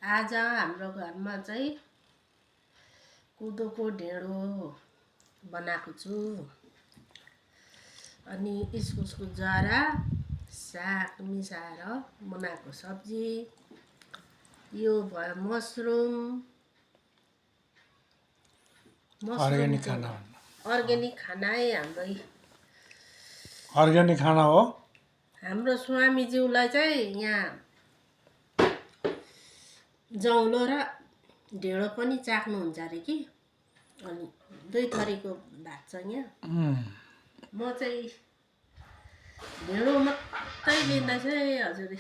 आज हाम्रो घरमा चाहिँ कोदोको ढेँडो बनाएको छु अनि इस्कुसको जरा साग मिसाएर बनाएको सब्जी यो भयो मसरुम अर्ग्यानिक खाना अर्ग्यानिक खाना है अर्ग्यानिक खाना हो हाम्रो स्वामीज्यूलाई चाहिँ यहाँ जौलो र ढेँडो पनि चाख्नुहुन्छ अरे कि अनि दुई थरीको भात छ यहाँ म चाहिँ ढेँडो मात्रै लिँदैछ है हजुर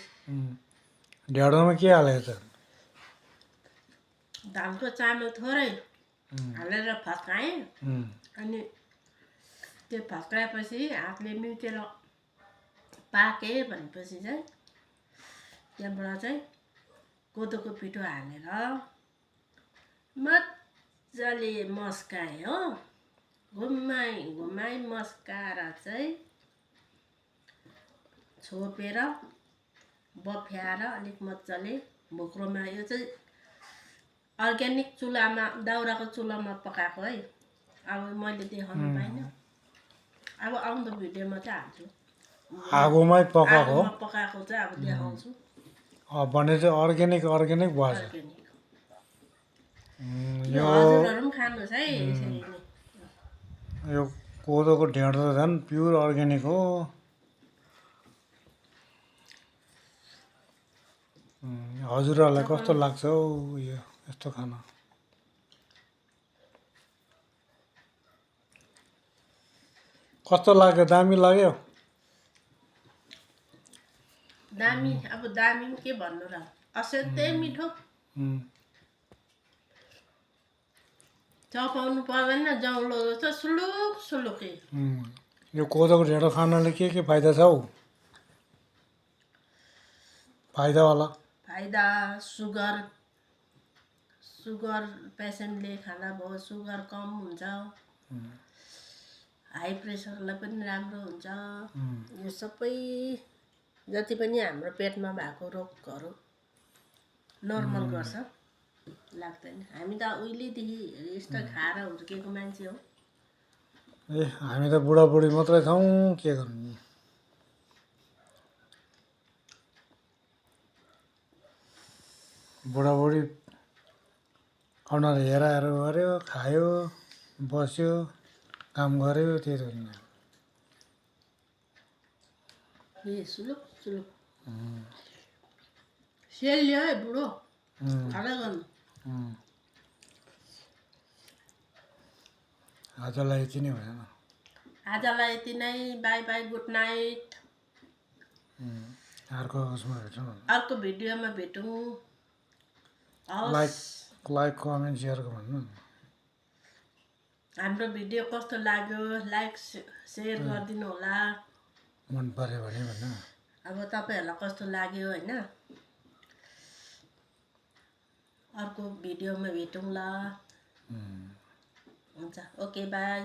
ढेँडोमा के हालेको त धानको चामल थोरै हालेर फकाएँ अनि त्यो फकाएपछि हातले मिचेर पाकेँ भनेपछि चाहिँ त्यहाँबाट चाहिँ कोदोको पिठो हालेर मजाले मस्काएँ हो घुमाइ मस्काएर चाहिँ छोपेर बफ्याएर अलिक मजाले भोक्रोमा यो चाहिँ अर्ग्यानिक चुलामा दाउराको चुलामा पकाएको है अब मैले देखाउनु पाइनँ अब आउँदो भिडियोमा चाहिँ हाल्छु आगोमै पकाएको पकाएको चाहिँ अब देखाउँछु भने चाहिँ अर्ग्यानिक भएछ यो हजुरहरू पनि खानुहोस् है यसरी नै यो कोदोको ढेँडो त झन् प्युर अर्ग्यानिक हो हजुरहरूलाई कस्तो लाग्छ हौ यो यस्तो खाना कस्तो लाग्यो दामी लाग्यो दामी अब दामी के भन्नु र असाध्यै मिठो चपाउनु पर्दैन जौलो जस्तो सुलुकै यो कोदोको ढेँडो खानाले के फाइदा छ हौ फाइदावाला फाइदा सुगर पेसेन्टले खाँदा भयो सुगर कम हुन्छ हाई प्रेसरलाई पनि राम्रो हुन्छ यो सबै जति पनि हाम्रो पेटमा भएको रोगहरू नर्मल गर्छ लाग्दैन हामी त उहिलेदेखि यस्तो खाएर हुर्केको मान्छे हो ए हामी त बुढाबुढी मात्रै छौँ के गर्नु बुढाबुढी अनुहार हेराएर गऱ्यो खायो बस्यो काम गऱ्यो त्यही त सुलुक सेल्यो है बुढो खाँदै गर्नु आजलाई यति नै भएन आजलाई यति नै बाई बाई गुड नाइट अर्को उसमा भेटौँ अर्को भिडियोमा भेटौँ लाइक कमेन्ट सेयर भन्नु हाम्रो भिडियो कस्तो लाग्यो लाइक सेयर गरिदिनु होला मन पर्यो भने भन्नु अब तपाईँहरूलाई कस्तो लाग्यो होइन अर्को भिडियोमा भेटौँ ल हुन्छ ओके बाई